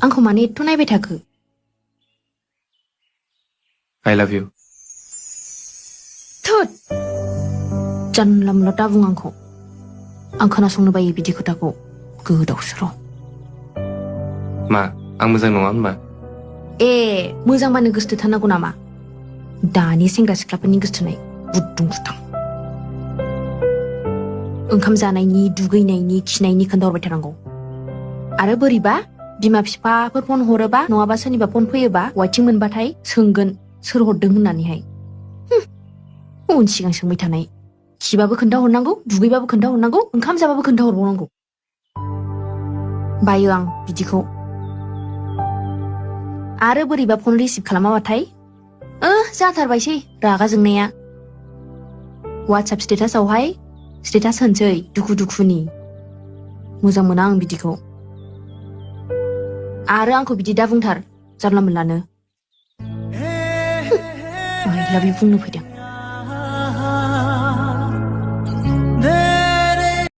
आंखौ मानो एथ' नायबाय थाखो? I love you. थोद जानला मोनला दाबुं आंखौ आं खोनासंनो बायो बिदि खोथाखौ गोदाव सोराव मा आं मोजां नङा होनबा? ए मोजांबानो गोसोथोथारनांगौ नामा? दानि सेंग्रा सिख्लाफोरनि गोसोथोनाय बुद्दुं बुदां ओंखाम जानायनि दुगैनायनि खिनायनि खोन्थाहरबाय थानांगौ आरो बोरैबा बिमा बिफाफोर फन हरोबा नङाबा सोरनिबा फन फैयोबा वाइथिं मोनबाथाय सोंगोन सोर हरदों होननानैहाय उन सिगां सोंबाय थानाय खिबाबो खोन्थाहरनांगौ दुगैबाबो खोन्थाहरनांगौ ओंखाम जाबाबो खोन्थाहरबावनांगौ बायो आं बिदिखौ आरो बोरैबा फन रिसिभ खालामाबाथाय जाथारबायसै रागा जोंनाया वाट्सएप स्टेटासावहाय स्टेटास होनसै दुखु दुखुनि मोजां मोना आं बिदिखौ आरो आंखौ बिदि दा बुंथार जानला मोनलानो I love you बुंनो फैदों